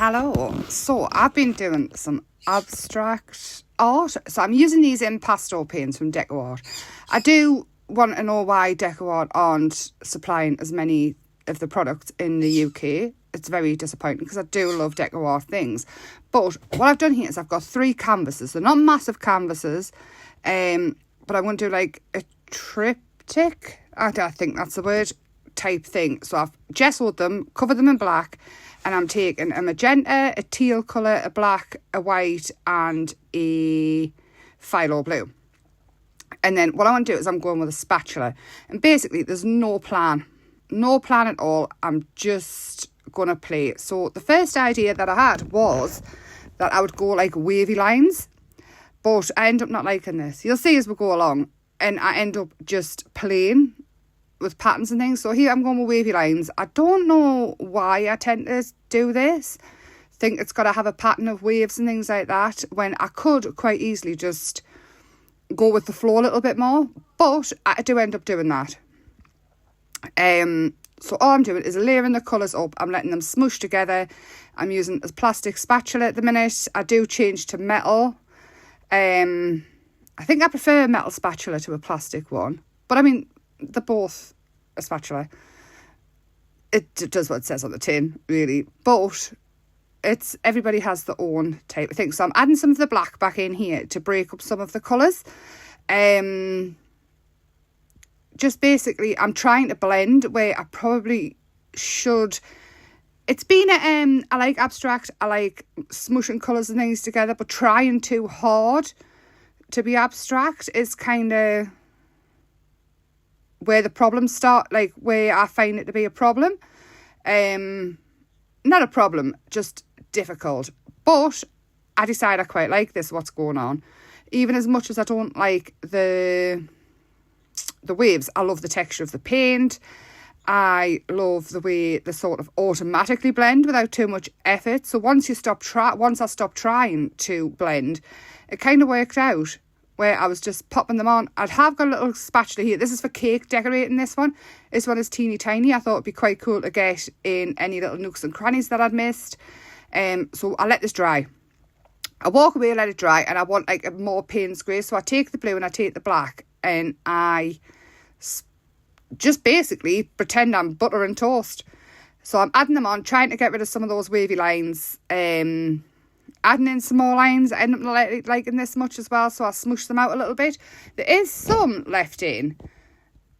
Hello. So I've been doing some abstract art. So I'm using these impasto paints from Decoart. I do want to know why Decoart aren't supplying as many of the products in the UK. It's very disappointing because I do love Decoart things. But what I've done here is I've got 3 canvases. They're not massive canvases, but I want to do like a triptych. I think that's the word, type thing. So I've gessoed them, covered them in black, and I'm taking a magenta, a teal colour, a black, a white, and a phthalo blue. And then what I want to do is I'm going with a spatula. And basically, there's no plan. No plan at all. I'm just going to play. So the first idea that I had was that I would go like wavy lines. But I end up not liking this. You'll see as we go along. And I end up just playing with patterns and things. So here I'm going with wavy lines. I don't know why I tend to do this. Think it's got to have a pattern of waves and things like that, when I could quite easily just go with the flow a little bit more. But I do end up doing that. So all I'm doing is layering the colours up. I'm letting them smush together. I'm using a plastic spatula at the minute. I do change to metal. I think I prefer a metal spatula to a plastic one. But I mean, they're both a spatula. It does what it says on the tin, really. But everybody has their own type of thing. So I'm adding some of the black back in here to break up some of the colours. Just basically, I'm trying to blend where I probably should. It's been I like abstract. I like smushing colours and things together, but trying too hard to be abstract is kind of where the problems start, like where I find it to be a problem. Not a problem, just difficult. But I decide I quite like this, what's going on. Even as much as I don't like the waves, I love the texture of the paint. I love the way they sort of automatically blend without too much effort. So once I stopped trying to blend, it kind of worked out, where I was just popping them on. I have got a little spatula here. This is for cake decorating, this one. This one is teeny tiny. I thought it'd be quite cool to get in any little nooks and crannies that I'd missed. So I let this dry. I walk away, let it dry, and I want like a more Payne's grey. So I take the blue and I take the black, and I just basically pretend I'm butter and toast. So I'm adding them on, trying to get rid of some of those wavy lines. Adding in some more lines. I end up not liking this much as well, so I smush them out a little bit. There is some left in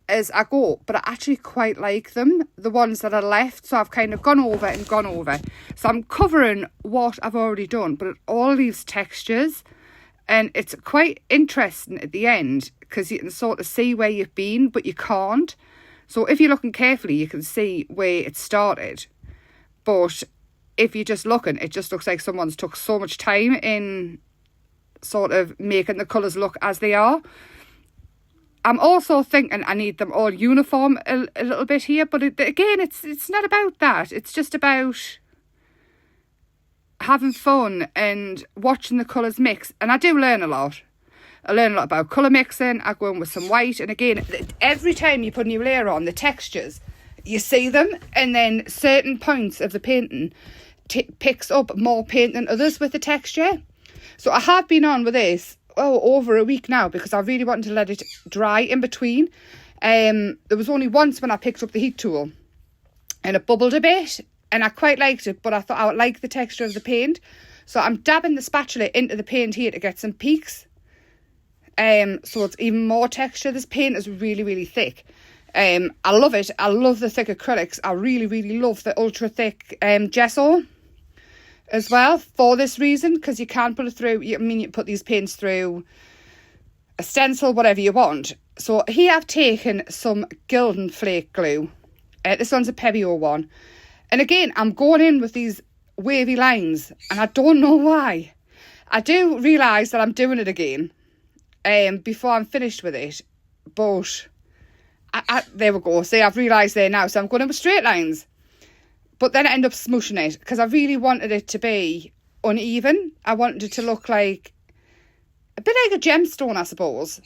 as I go, but I actually quite like them, the ones that are left. So I've kind of gone over. So I'm covering what I've already done, but it all leaves textures, and it's quite interesting at the end because you can sort of see where you've been, but you can't. So if you're looking carefully, you can see where it started, but if you're just looking, it just looks like someone's took so much time in sort of making the colours look as they are. I'm also thinking I need them all uniform a little bit here, but again, it's not about that. It's just about having fun and watching the colours mix. And I do learn a lot. I learn a lot about colour mixing. I go in with some white. And again, every time you put a new layer on, the textures, you see them. And then certain points of the painting picks up more paint than others with the texture. So I have been on with this over a week now because I really wanted to let it dry in between. There was only once when I picked up the heat tool and it bubbled a bit, and I quite liked it, but I thought I would like the texture of the paint. So I'm dabbing the spatula into the paint here to get some peaks. So it's even more texture. This paint is really, really thick. I love it. I love the thick acrylics. I really, really love the ultra thick gesso as well for this reason, because you can't put it through. You put these paints through a stencil, whatever you want. So here I've taken some Gildan flake glue. This one's a Pebeo one. And again, I'm going in with these wavy lines, and I don't know why. I do realise that I'm doing it again before I'm finished with it. But there we go. See, I've realised there now. So I'm going in with straight lines. But then I end up smushing it because I really wanted it to be uneven. I wanted it to look like a bit like a gemstone, I suppose.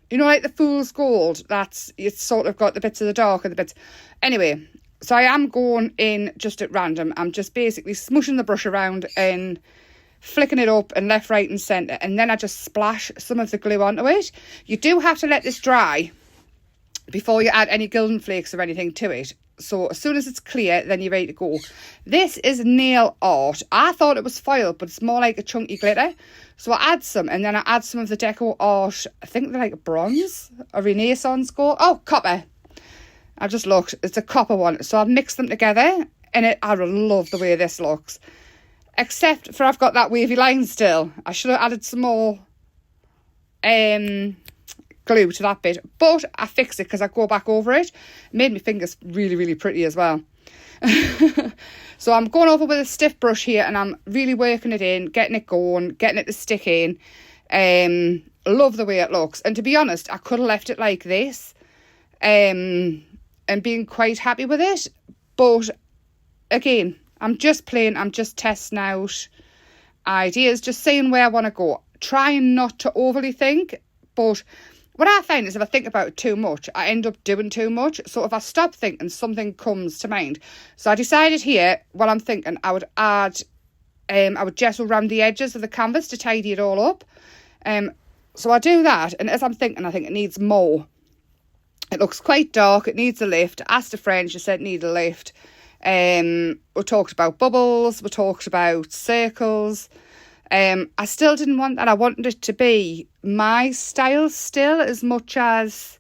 You know, like the fool's gold. It's sort of got the bits of the dark and the bits. Anyway, So I am going in just at random. I'm just basically smushing the brush around and flicking it up and left, right and centre. And then I just splash some of the glue onto it. You do have to let this dry before you add any gilding flakes or anything to it. So as soon as it's clear, then you're ready to go. This is nail art. I thought it was foil, but it's more like a chunky glitter. So I add some, and then I add some of the Decoart, I think they're like bronze, a Renaissance gold. Oh, copper. I just looked. It's a copper one. So I've mixed them together, and I love the way this looks. Except for I've got that wavy line still. I should have added some more glue to that bit. But I fixed it because I go back over it. It made my fingers really, really pretty as well. So I'm going over with a stiff brush here, and I'm really working it in, getting it going, getting it to stick in. Love the way it looks. And to be honest, I could have left it like this. And being quite happy with it. But again, I'm just testing out ideas, just seeing where I want to go. Trying not to overly think, but what I find is if I think about it too much, I end up doing too much. So if I stop thinking, something comes to mind. So I decided here, while I'm thinking, I would add, I would gesso around the edges of the canvas to tidy it all up. So I do that, and as I'm thinking, I think it needs more. It looks quite dark, it needs a lift. I asked a friend, she said it needed a lift. We talked about bubbles, we talked about circles. I still didn't want that. I wanted it to be my style still, as much as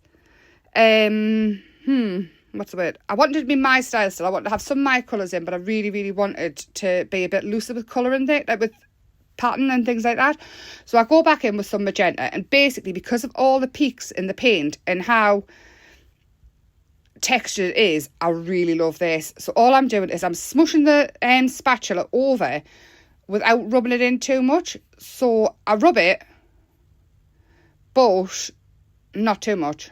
what's the word? I wanted it to be my style still. I wanted to have some of my colours in, but I really, really wanted to be a bit looser with colour and things, like with pattern and things like that. So I go back in with some magenta, and basically because of all the peaks in the paint and how textured it is, I really love this. So all I'm doing is I'm smushing the spatula over without rubbing it in too much. So I rub it, but not too much.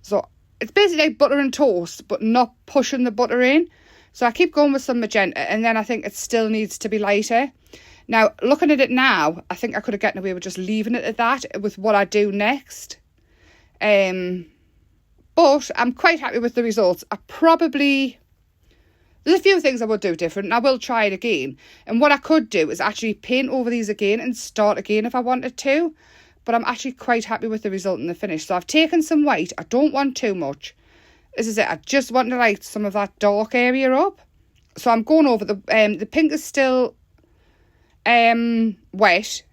So it's basically like butter and toast, but not pushing the butter in. So I keep going with some magenta, and then I think it still needs to be lighter. Now, looking at it now, I think I could have gotten away with just leaving it at that with what I do next. But I'm quite happy with the results. There's a few things I would do different, and I will try it again. And what I could do is actually paint over these again and start again if I wanted to. But I'm actually quite happy with the result and the finish. So I've taken some white. I don't want too much. This is it. I just want to light some of that dark area up. So I'm going over the pink is still wet,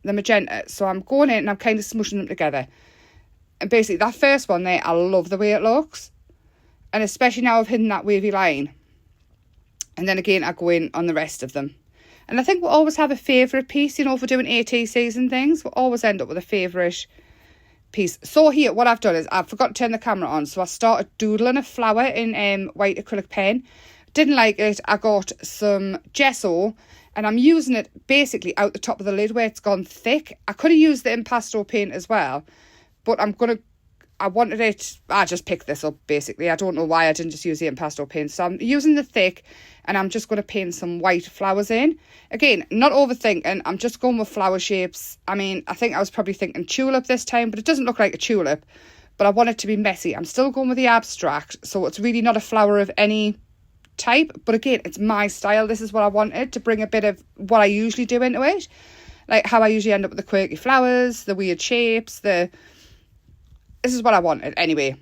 the magenta. So I'm going in and I'm kind of smushing them together. And basically that first one there, I love the way it looks. And especially now I've hidden that wavy line. And then again, I go in on the rest of them. And I think we'll always have a favourite piece, if we're doing ATCs and things, we'll always end up with a favourite piece. So here, what I've done is I forgot to turn the camera on. So I started doodling a flower in white acrylic pen. Didn't like it. I got some gesso and I'm using it basically out the top of the lid where it's gone thick. I could have used the impasto paint as well, but I just picked this up basically. I don't know why I didn't just use the impasto paint. So I'm using the thick and I'm just going to paint some white flowers in. Again, not overthinking. I'm just going with flower shapes. I mean, I think I was probably thinking tulip this time, but it doesn't look like a tulip. But I want it to be messy. I'm still going with the abstract. So it's really not a flower of any type. But again, it's my style. This is what I wanted, to bring a bit of what I usually do into it. Like how I usually end up with the quirky flowers, the weird shapes, this is what I wanted anyway.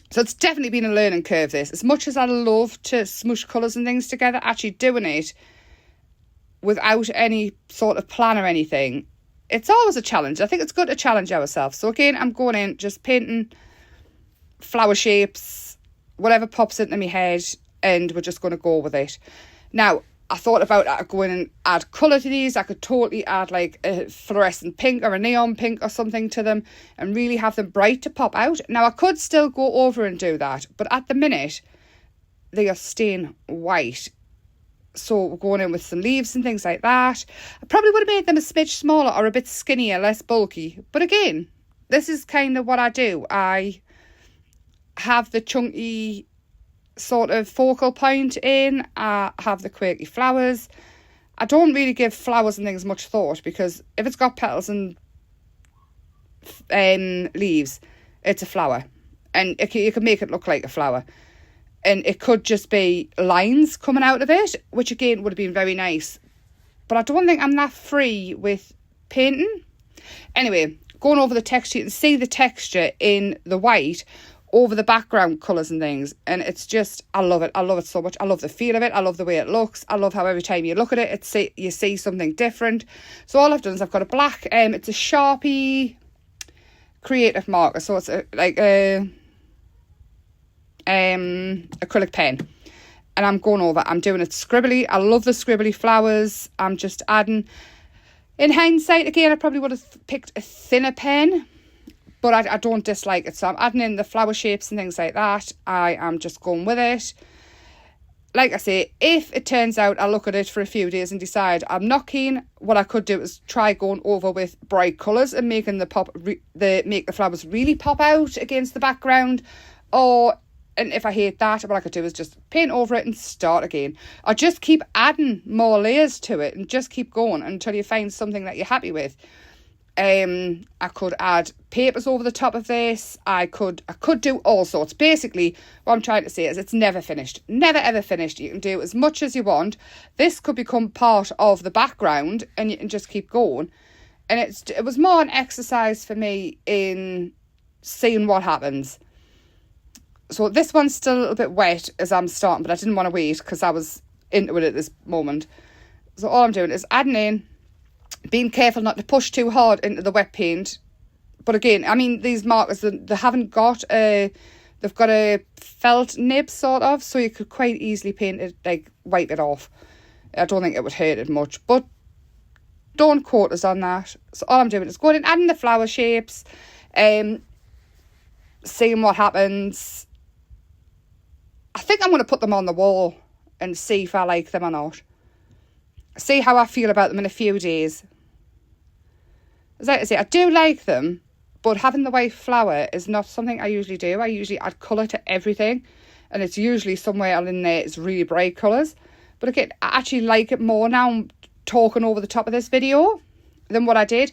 So it's definitely been a learning curve, this. As much as I love to smush colours and things together, actually doing it without any sort of plan or anything, it's always a challenge. I think it's good to challenge ourselves. So again, I'm going in, just painting flower shapes, whatever pops into my head, and we're just going to go with it. Now, I thought about going and add colour to these. I could totally add like a fluorescent pink or a neon pink or something to them and really have them bright to pop out. Now, I could still go over and do that, but at the minute, they are staying white. So we're going in with some leaves and things like that. I probably would have made them a smidge smaller or a bit skinnier, less bulky. But again, this is kind of what I do. I have the chunky sort of focal point in. I have the quirky flowers. I don't really give flowers and things much thought, because if it's got petals and leaves, it's a flower, and you can make it look like a flower. And it could just be lines coming out of it, which again would have been very nice. But I don't think I'm that free with painting. Anyway, going over the texture, you can see the texture in the white over the background colours and things. And it's just, I love it. I love it so much. I love the feel of it. I love the way it looks. I love how every time you look at it, you see something different. So all I've done is I've got a black, it's a Sharpie creative marker. So it's like a acrylic pen, and I'm going over, I'm doing it scribbly. I love the scribbly flowers. I'm just adding, in hindsight again, I probably would have picked a thinner pen, but I don't dislike it, so I'm adding in the flower shapes and things like that. I am just going with it. Like I say, if it turns out I look at it for a few days and decide I'm not keen, what I could do is try going over with bright colours and making make the flowers really pop out against the background. And if I hate that, what I could do is just paint over it and start again. Or just keep adding more layers to it and just keep going until you find something that you're happy with. I could add papers over the top of this. I could do all sorts. Basically, what I'm trying to say is it's never finished. Never ever finished. You can do as much as you want. This could become part of the background and you can just keep going. And it was more an exercise for me in seeing what happens. So this one's still a little bit wet as I'm starting, but I didn't want to wait because I was into it at this moment. So all I'm doing is adding in, being careful not to push too hard into the wet paint. But again, I mean, these markers, they haven't got they've got a felt nib sort of, so you could quite easily paint it, like wipe it off. I don't think it would hurt it much, but don't quote us on that. So all I'm doing is going and adding the flower shapes, seeing what happens. I think I'm going to put them on the wall and see if I like them or not. See how I feel about them in a few days. As I say, I do like them, but having the white flower is not something I usually do. I usually add colour to everything, and it's usually somewhere in there it's really bright colours. But again, I actually like it more now I'm talking over the top of this video than what I did.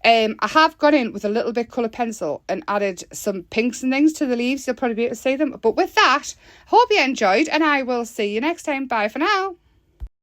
I have gone in with a little bit colour pencil and added some pinks and things to the leaves. You'll probably be able to see them. But with that, hope you enjoyed, and I will see you next time. Bye for now.